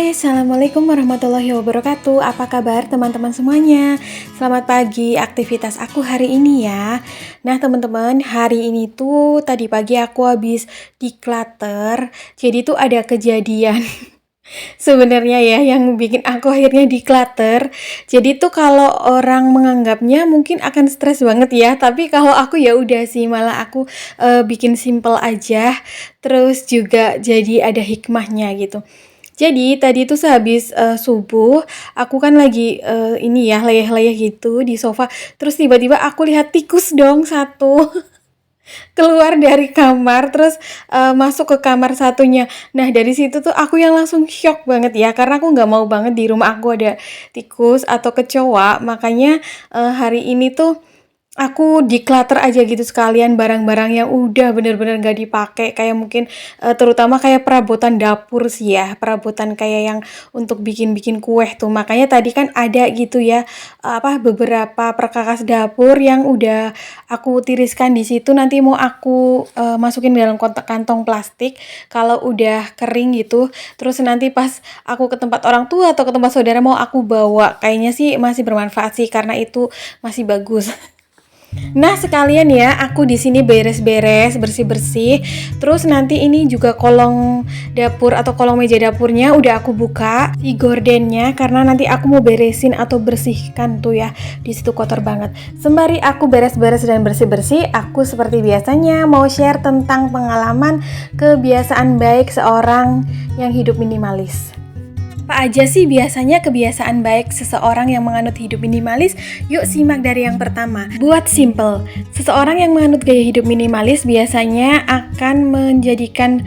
Hai, Assalamualaikum warahmatullahi wabarakatuh. Apa kabar teman-teman semuanya? Selamat pagi, aktivitas aku hari ini ya. Nah teman-teman, hari ini tuh tadi pagi aku habis declutter. Jadi tuh ada kejadian sebenarnya ya yang bikin aku akhirnya declutter. Jadi tuh kalau orang menganggapnya mungkin akan stres banget ya, tapi kalau aku ya udah sih, malah aku bikin simple aja. Terus juga jadi ada hikmahnya gitu. Jadi tadi tuh sehabis subuh, aku kan lagi ini ya leyeh-leyeh gitu di sofa. Terus tiba-tiba aku lihat tikus dong satu keluar dari kamar, terus masuk ke kamar satunya. Nah dari situ tuh aku yang langsung shock banget ya, karena aku nggak mau banget di rumah aku ada tikus atau kecoa. Makanya hari ini tuh aku declutter aja gitu sekalian barang-barang yang udah bener-bener gak dipakai, kayak mungkin terutama kayak perabotan dapur sih ya, perabotan kayak yang untuk bikin-bikin kue tuh. Makanya tadi kan ada gitu ya, beberapa perkakas dapur yang udah aku tiriskan di situ, nanti mau aku masukin dalam kantong plastik kalau udah kering gitu. Terus nanti pas aku ke tempat orang tua atau ke tempat saudara mau aku bawa, kayaknya sih masih bermanfaat sih karena itu masih bagus. Nah, sekalian ya, aku di sini beres-beres, bersih-bersih. Terus nanti ini juga kolong dapur atau kolong meja dapurnya udah aku buka si gordennya karena nanti aku mau beresin atau bersihkan tuh ya. Di situ kotor banget. Sembari aku beres-beres dan bersih-bersih, aku seperti biasanya mau share tentang pengalaman kebiasaan baik seorang yang hidup minimalis. Apa aja sih biasanya kebiasaan baik seseorang yang menganut hidup minimalis? Yuk simak dari yang pertama. Buat simple, seseorang yang menganut gaya hidup minimalis biasanya akan menjadikan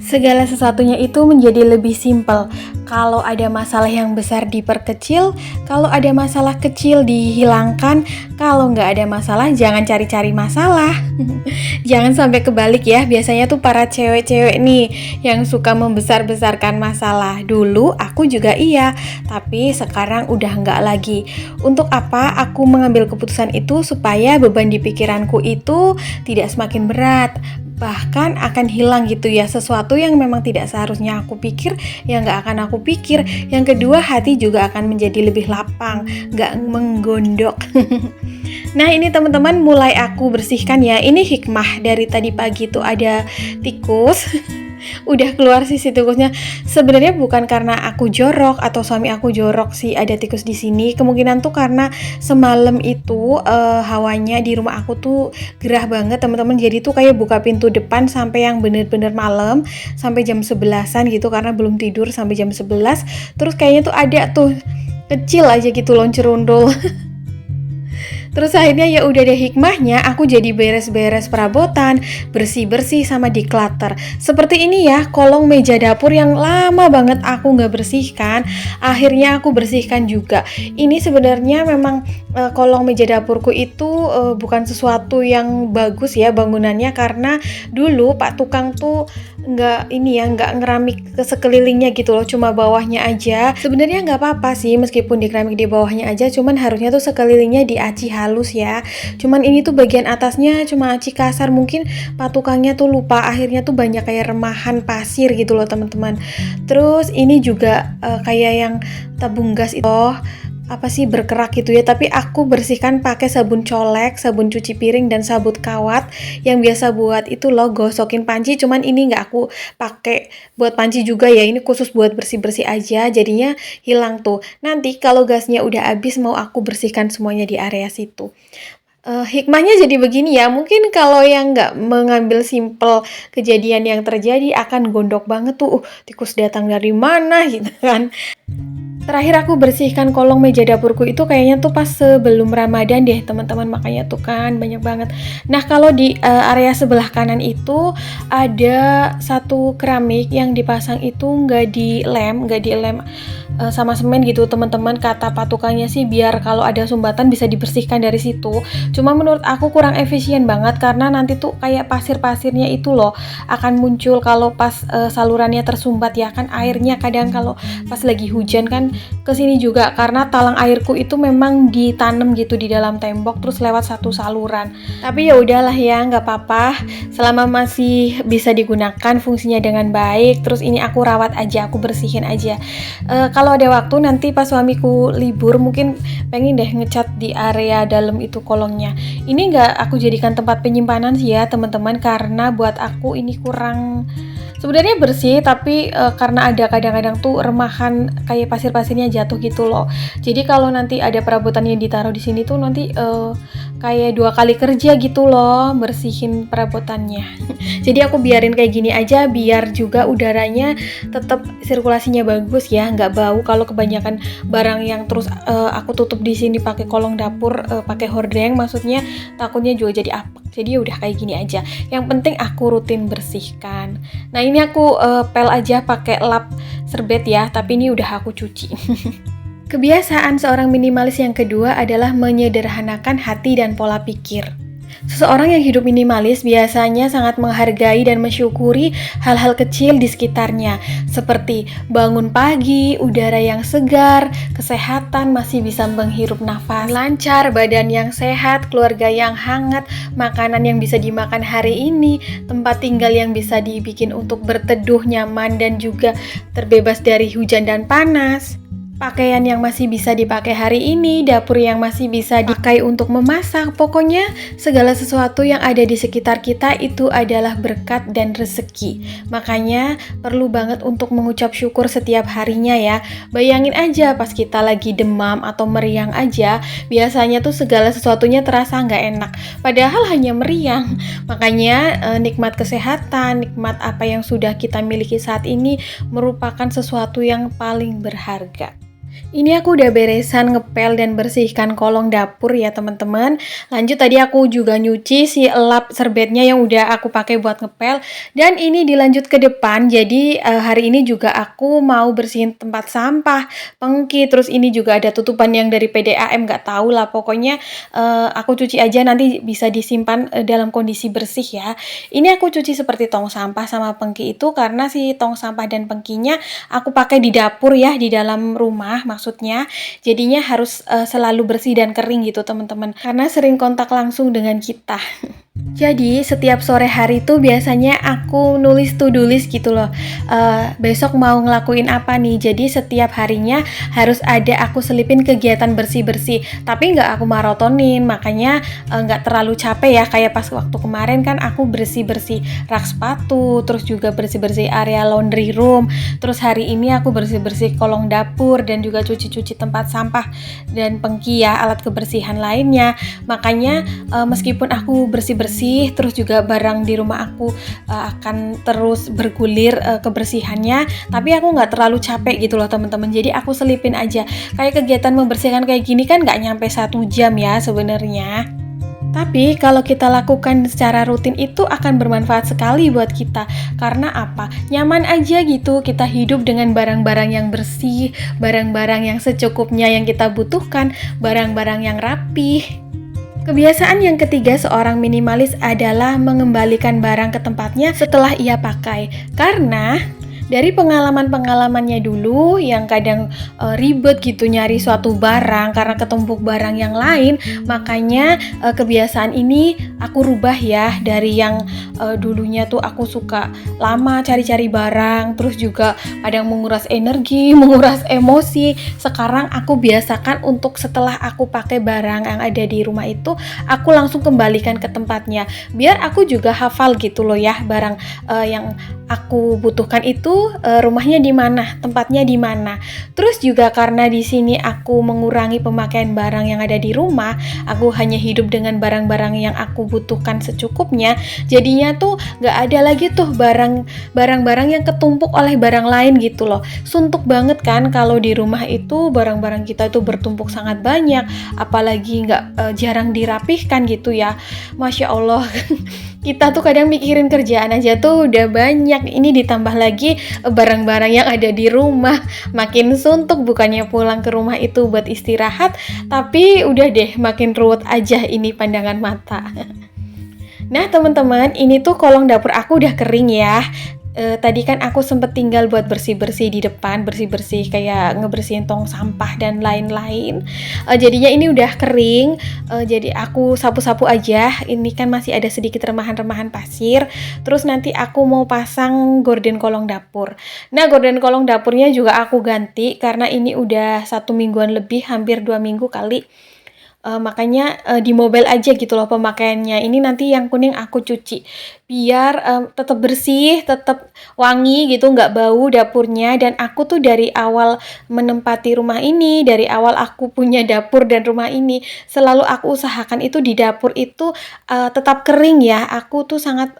segala sesuatunya itu menjadi lebih simpel. Kalau ada masalah yang besar diperkecil, kalau ada masalah kecil dihilangkan, kalau nggak ada masalah jangan cari-cari masalah. Jangan sampai kebalik ya, biasanya tuh para cewek-cewek nih yang suka membesar-besarkan masalah. Dulu aku juga iya, tapi sekarang udah nggak lagi. Untuk apa aku mengambil keputusan itu? Supaya beban di pikiranku itu tidak semakin berat, bahkan akan hilang gitu ya, sesuatu yang memang tidak seharusnya aku pikir yang nggak akan aku pikir. Yang kedua, hati juga akan menjadi lebih lapang, nggak menggondok. Nah ini teman-teman mulai aku bersihkan ya. Ini hikmah dari tadi pagi tuh ada tikus. Udah keluar sisi tikusnya. Sebenarnya bukan karena aku jorok atau suami aku jorok sih ada tikus di sini. Kemungkinan tuh karena semalam itu hawanya di rumah aku tuh gerah banget teman-teman. Jadi tuh kayak buka pintu depan sampai yang bener-bener malam, sampai jam 11-an gitu karena belum tidur sampai jam 11. Terus kayaknya tuh ada tuh kecil aja gitu loncerundul. Terus akhirnya ya udah deh hikmahnya, aku jadi beres-beres perabotan, bersih-bersih sama declutter. Seperti ini ya, kolong meja dapur yang lama banget aku nggak bersihkan, akhirnya aku bersihkan juga. Ini sebenarnya memang kolong meja dapurku itu bukan sesuatu yang bagus ya bangunannya, karena dulu Pak Tukang tuh nggak ngeramik ke sekelilingnya gitu loh, cuma bawahnya aja. Sebenarnya nggak apa-apa sih meskipun di keramik di bawahnya aja, cuman harusnya tuh sekelilingnya diaci halus ya. Cuman ini tuh bagian atasnya cuma aci kasar, mungkin patukangnya tuh lupa, akhirnya tuh banyak kayak remahan pasir gitu loh teman-teman. Terus ini juga kayak yang tabung gas itu berkerak gitu ya, tapi aku bersihkan pakai sabun colek, sabun cuci piring dan sabun kawat yang biasa buat itu loh gosokin panci. Cuman ini nggak aku pakai buat panci juga ya, ini khusus buat bersih-bersih aja, jadinya hilang tuh. Nanti kalau gasnya udah habis mau aku bersihkan semuanya di area situ. Hikmahnya jadi begini ya, mungkin kalau yang nggak mengambil simple kejadian yang terjadi akan gondok banget tuh, tikus datang dari mana gitu kan. Terakhir aku bersihkan kolong meja dapurku itu kayaknya tuh pas sebelum Ramadan deh teman-teman, makanya tuh kan banyak banget. Nah kalau di area sebelah kanan itu ada satu keramik yang dipasang itu nggak dilem sama semen gitu teman-teman. Kata patukangnya sih biar kalau ada sumbatan bisa dibersihkan dari situ. Cuma menurut aku kurang efisien banget karena nanti tuh kayak pasir-pasirnya itu loh akan muncul kalau pas salurannya tersumbat ya kan, airnya kadang kalau pas lagi hujan kan ke sini juga karena talang airku itu memang ditanam gitu di dalam tembok terus lewat satu saluran. Tapi ya udahlah ya, nggak apa-apa. Selama masih bisa digunakan fungsinya dengan baik, terus ini aku rawat aja, aku bersihin aja. Kalau ada waktu nanti pas suamiku libur mungkin pengen deh ngecat di area dalam itu kolongnya. Ini nggak aku jadikan tempat penyimpanan sih ya teman-teman, karena buat aku ini kurang, sebenarnya bersih tapi karena ada kadang-kadang tuh remahan kayak pasir-pasirnya jatuh gitu loh. Jadi kalau nanti ada perabotan yang ditaruh di sini tuh nanti kayak 2 kali kerja gitu loh bersihin perabotannya. Jadi aku biarin kayak gini aja biar juga udaranya tetap sirkulasinya bagus ya, nggak bau. Kalau kebanyakan barang yang terus aku tutup di sini pakai kolong dapur, pakai hordeng maksudnya, takutnya juga jadi apek. Jadi udah kayak gini aja. Yang penting aku rutin bersihkan. Nah ini aku pel aja pakai lap serbet ya, tapi ini udah aku cuci. Kebiasaan seorang minimalis yang kedua adalah menyederhanakan hati dan pola pikir. Seseorang yang hidup minimalis biasanya sangat menghargai dan mensyukuri hal-hal kecil di sekitarnya, seperti bangun pagi, udara yang segar, kesehatan, masih bisa menghirup nafas lancar, badan yang sehat, keluarga yang hangat, makanan yang bisa dimakan hari ini, tempat tinggal yang bisa dibikin untuk berteduh nyaman dan juga terbebas dari hujan dan panas. Pakaian yang masih bisa dipakai hari ini, dapur yang masih bisa dipakai untuk memasak, pokoknya segala sesuatu yang ada di sekitar kita itu adalah berkat dan rezeki. Makanya perlu banget untuk mengucap syukur setiap harinya ya. Bayangin aja pas kita lagi demam atau meriang aja, biasanya tuh segala sesuatunya terasa nggak enak. Padahal hanya meriang. Makanya nikmat kesehatan, nikmat apa yang sudah kita miliki saat ini merupakan sesuatu yang paling berharga. Ini aku udah beresan ngepel dan bersihkan kolong dapur ya teman-teman. Lanjut tadi aku juga nyuci si lap serbetnya yang udah aku pakai buat ngepel. Dan ini dilanjut ke depan. Jadi hari ini juga aku mau bersihin tempat sampah, pengki. Terus ini juga ada tutupan yang dari PDAM, nggak tahu lah. Pokoknya aku cuci aja, nanti bisa disimpan dalam kondisi bersih ya. Ini aku cuci seperti tong sampah sama pengki itu karena si tong sampah dan pengkinya aku pakai di dapur ya, di dalam rumah maksudnya, jadinya harus selalu bersih dan kering gitu teman-teman, karena sering kontak langsung dengan kita. Jadi setiap sore hari tuh biasanya aku nulis to-do list gitu loh, besok mau ngelakuin apa nih. Jadi setiap harinya harus ada aku selipin kegiatan bersih-bersih, tapi nggak aku maratonin, makanya nggak terlalu capek ya. Kayak pas waktu kemarin kan aku bersih-bersih rak sepatu, terus juga bersih-bersih area laundry room, terus hari ini aku bersih-bersih kolong dapur dan juga cuci-cuci tempat sampah dan pengki ya, alat kebersihan lainnya. Makanya meskipun aku bersih-bersih terus juga barang di rumah aku akan terus bergulir kebersihannya, tapi aku nggak terlalu capek gitu loh teman-teman. Jadi aku selipin aja. Kayak kegiatan membersihkan kayak gini kan nggak nyampe 1 jam ya sebenarnya. Tapi kalau kita lakukan secara rutin itu akan bermanfaat sekali buat kita. Karena apa? Nyaman aja gitu kita hidup dengan barang-barang yang bersih, barang-barang yang secukupnya yang kita butuhkan, barang-barang yang rapih. Kebiasaan yang ketiga seorang minimalis adalah mengembalikan barang ke tempatnya setelah ia pakai. Karena dari pengalaman-pengalamannya dulu yang kadang ribet gitu nyari suatu barang karena ketumpuk barang yang lain, makanya kebiasaan ini aku rubah ya. Dari yang dulunya tuh aku suka lama cari-cari barang, terus juga kadang menguras energi, menguras emosi. Sekarang aku biasakan untuk setelah aku pakai barang yang ada di rumah itu, aku langsung kembalikan ke tempatnya, biar aku juga hafal gitu loh ya, barang yang aku butuhkan itu rumahnya di mana, tempatnya di mana. Terus juga karena di sini aku mengurangi pemakaian barang yang ada di rumah, aku hanya hidup dengan barang-barang yang aku butuhkan secukupnya. Jadinya tuh nggak ada lagi tuh barang-barang yang ketumpuk oleh barang lain gitu loh. Suntuk banget kan kalau di rumah itu barang-barang kita itu bertumpuk sangat banyak, apalagi nggak jarang dirapihkan gitu ya. Masya Allah. Kita tuh kadang mikirin kerjaan aja tuh udah banyak, ini ditambah lagi barang-barang yang ada di rumah, makin suntuk. Bukannya pulang ke rumah itu buat istirahat, tapi udah deh makin ruwet aja ini pandangan mata. Nah teman-teman, ini tuh kolong dapur aku udah kering ya. Tadi kan aku sempet tinggal buat bersih-bersih di depan, bersih-bersih kayak ngebersihin tong sampah dan lain-lain. Jadinya ini udah kering, jadi aku sapu-sapu aja. Ini kan masih ada sedikit remahan-remahan pasir. Terus nanti aku mau pasang gorden kolong dapur. Nah, gorden kolong dapurnya juga aku ganti karena ini udah 1 mingguan lebih, hampir 2 minggu kali. Makanya di mobil aja gitu loh pemakaiannya. Ini nanti yang kuning aku cuci biar tetap bersih, tetap wangi gitu, nggak bau dapurnya. Dan aku tuh dari awal menempati rumah ini, dari awal aku punya dapur dan rumah ini, selalu aku usahakan itu di dapur itu tetap kering ya. Aku tuh sangat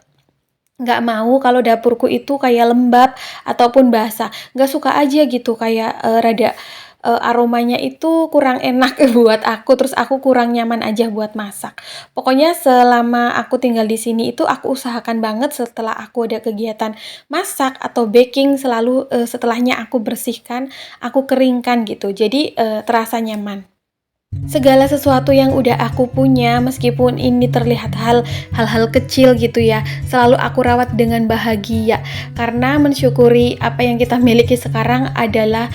nggak mau kalau dapurku itu kayak lembab ataupun basah. Nggak suka aja gitu kayak rada aromanya itu kurang enak buat aku, terus aku kurang nyaman aja buat masak. Pokoknya selama aku tinggal di sini itu aku usahakan banget setelah aku ada kegiatan masak atau baking selalu setelahnya aku bersihkan, aku keringkan gitu. Jadi terasa nyaman. Segala sesuatu yang udah aku punya, meskipun ini terlihat hal-hal kecil gitu ya, selalu aku rawat dengan bahagia karena mensyukuri apa yang kita miliki sekarang adalah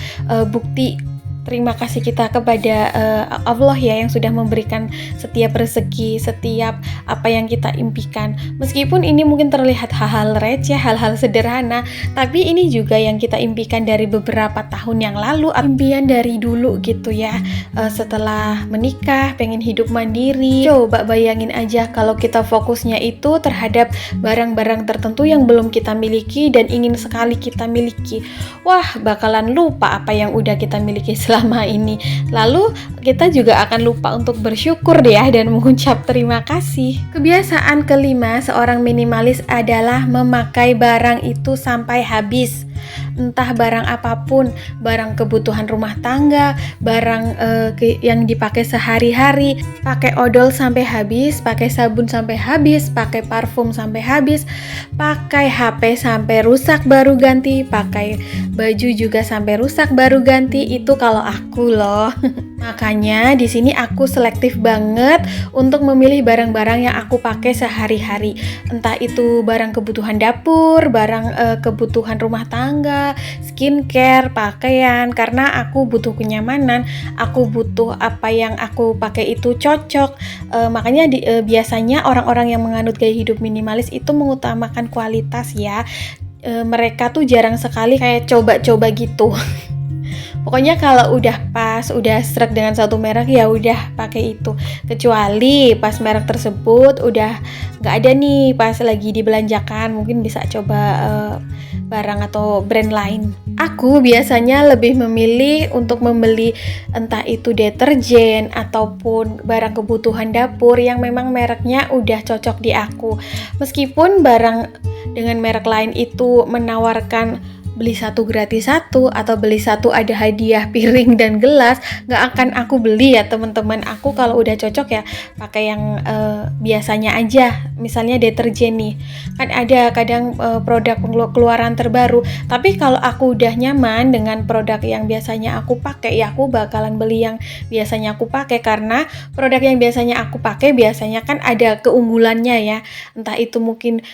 bukti terima kasih kita kepada Allah ya yang sudah memberikan setiap rezeki, setiap apa yang kita impikan. Meskipun ini mungkin terlihat hal-hal receh, hal-hal sederhana, tapi ini juga yang kita impikan dari beberapa tahun yang lalu, impian dari dulu gitu ya. Setelah menikah, pengen hidup mandiri. Coba bayangin aja kalau kita fokusnya itu terhadap barang-barang tertentu yang belum kita miliki dan ingin sekali kita miliki. Wah, bakalan lupa apa yang udah kita miliki selama ini. Lalu kita juga akan lupa untuk bersyukur ya dan mengucap terima kasih. Kebiasaan kelima seorang minimalis adalah memakai barang itu sampai habis. Entah barang apapun, barang kebutuhan rumah tangga, barang yang dipakai sehari-hari, pakai odol sampai habis, pakai sabun sampai habis, pakai parfum sampai habis, pakai HP sampai rusak baru ganti, pakai baju juga sampai rusak baru ganti. Itu kalau aku loh. Makanya di sini aku selektif banget untuk memilih barang-barang yang aku pakai sehari-hari. Entah itu barang kebutuhan dapur, barang kebutuhan rumah tangga, skincare, pakaian, karena aku butuh kenyamanan, aku butuh apa yang aku pakai itu cocok. Makanya biasanya orang-orang yang menganut gaya hidup minimalis itu mengutamakan kualitas ya. Mereka tuh jarang sekali kayak coba-coba gitu. Pokoknya kalau udah pas, udah srek dengan satu merek ya udah pakai itu. Kecuali pas merek tersebut udah nggak ada nih pas lagi dibelanjakan, mungkin bisa coba barang atau brand lain. Aku biasanya lebih memilih untuk membeli entah itu deterjen ataupun barang kebutuhan dapur yang memang mereknya udah cocok di aku. Meskipun barang dengan merek lain itu menawarkan beli satu gratis satu atau beli satu ada hadiah piring dan gelas, nggak akan aku beli ya teman-teman. Aku kalau udah cocok ya pakai yang biasanya aja. Misalnya deterjen nih, kan ada kadang produk keluaran terbaru, tapi kalau aku udah nyaman dengan produk yang biasanya aku pakai ya aku bakalan beli yang biasanya aku pakai, karena produk yang biasanya aku pakai biasanya kan ada keunggulannya ya, entah itu mungkin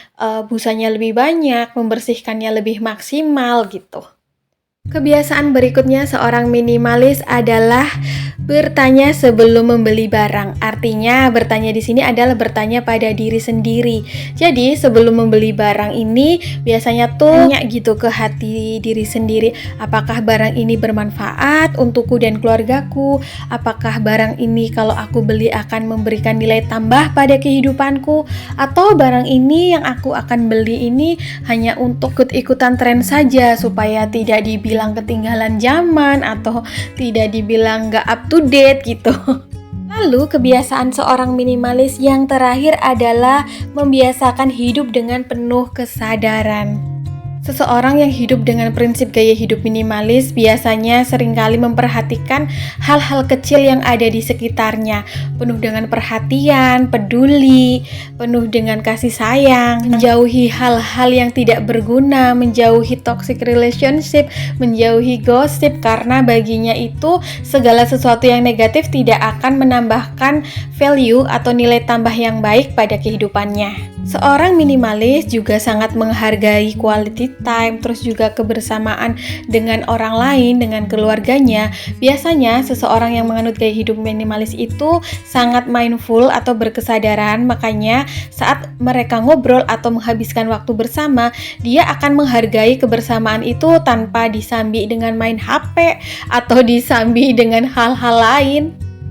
busanya lebih banyak, membersihkannya lebih maksimal gitu. Kebiasaan berikutnya seorang minimalis adalah bertanya sebelum membeli barang. Artinya bertanya di sini adalah bertanya pada diri sendiri. Jadi sebelum membeli barang ini biasanya tuh tanya gitu ke hati diri sendiri, apakah barang ini bermanfaat untukku dan keluargaku? Apakah barang ini kalau aku beli akan memberikan nilai tambah pada kehidupanku? Atau barang ini yang aku akan beli ini hanya untuk ikut-ikutan tren saja supaya tidak dibilang ketinggalan zaman atau tidak dibilang gak up to date gitu. Lalu kebiasaan seorang minimalis yang terakhir adalah membiasakan hidup dengan penuh kesadaran. Seseorang yang hidup dengan prinsip gaya hidup minimalis biasanya seringkali memperhatikan hal-hal kecil yang ada di sekitarnya, penuh dengan perhatian, peduli, penuh dengan kasih sayang, menjauhi hal-hal yang tidak berguna, menjauhi toxic relationship, menjauhi gosip, karena baginya itu segala sesuatu yang negatif tidak akan menambahkan value atau nilai tambah yang baik pada kehidupannya. Seorang minimalis juga sangat menghargai quality time, terus juga kebersamaan dengan orang lain, dengan keluarganya. Biasanya seseorang yang menganut gaya hidup minimalis itu sangat mindful atau berkesadaran, makanya saat mereka ngobrol atau menghabiskan waktu bersama, dia akan menghargai kebersamaan itu tanpa disambi dengan main HP atau disambi dengan hal-hal lain.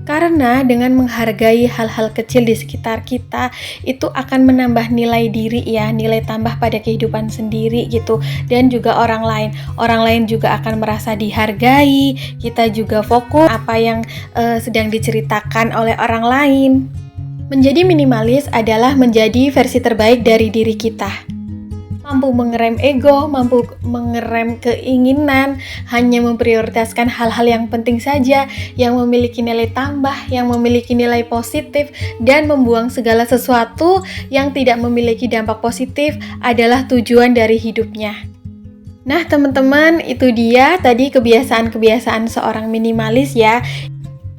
Karena dengan menghargai hal-hal kecil di sekitar kita, itu akan menambah nilai diri ya, nilai tambah pada kehidupan sendiri gitu. Dan juga orang lain. Orang lain juga akan merasa dihargai, kita juga fokus apa yang sedang diceritakan oleh orang lain. Menjadi minimalis adalah menjadi versi terbaik dari diri kita. Mampu mengerem ego, mampu mengerem keinginan, hanya memprioritaskan hal-hal yang penting saja, yang memiliki nilai tambah, yang memiliki nilai positif, dan membuang segala sesuatu yang tidak memiliki dampak positif adalah tujuan dari hidupnya. Nah teman-teman, itu dia tadi kebiasaan-kebiasaan seorang minimalis ya.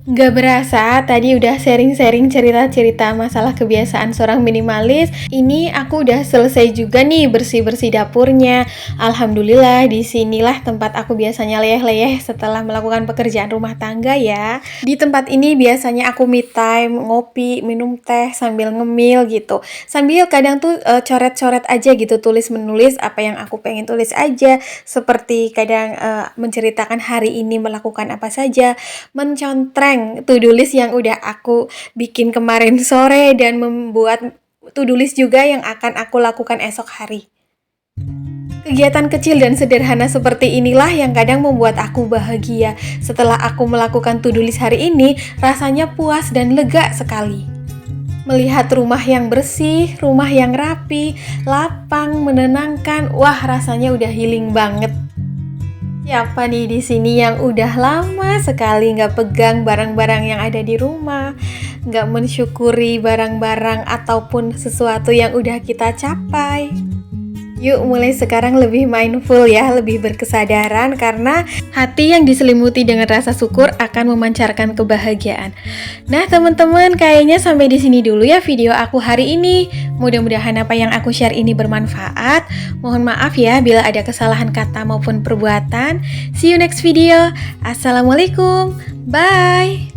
Gak berasa, tadi udah sharing-sharing cerita-cerita masalah kebiasaan seorang minimalis. Ini aku udah selesai juga nih bersih-bersih dapurnya. Alhamdulillah, disinilah tempat aku biasanya leyeh-leyeh setelah melakukan pekerjaan rumah tangga ya. Di tempat ini biasanya aku me time, ngopi, minum teh sambil ngemil gitu. Sambil kadang tuh coret-coret aja gitu, tulis-menulis apa yang aku pengen tulis aja. Seperti kadang menceritakan hari ini melakukan apa saja, mencontreng to-do list yang udah aku bikin kemarin sore dan membuat to-do list juga yang akan aku lakukan esok hari. Kegiatan kecil dan sederhana seperti inilah yang kadang membuat aku bahagia. Setelah aku melakukan to-do list hari ini, rasanya puas dan lega sekali. Melihat rumah yang bersih, rumah yang rapi, lapang, menenangkan, wah rasanya udah healing banget. Siapa nih di sini yang udah lama sekali nggak pegang barang-barang yang ada di rumah, nggak mensyukuri barang-barang ataupun sesuatu yang udah kita capai? Yuk mulai sekarang lebih mindful ya, lebih berkesadaran karena hati yang diselimuti dengan rasa syukur akan memancarkan kebahagiaan. Nah teman-teman, kayaknya sampai di sini dulu ya video aku hari ini. Mudah-mudahan apa yang aku share ini bermanfaat. Mohon maaf ya bila ada kesalahan kata maupun perbuatan. See you next video. Assalamualaikum. Bye.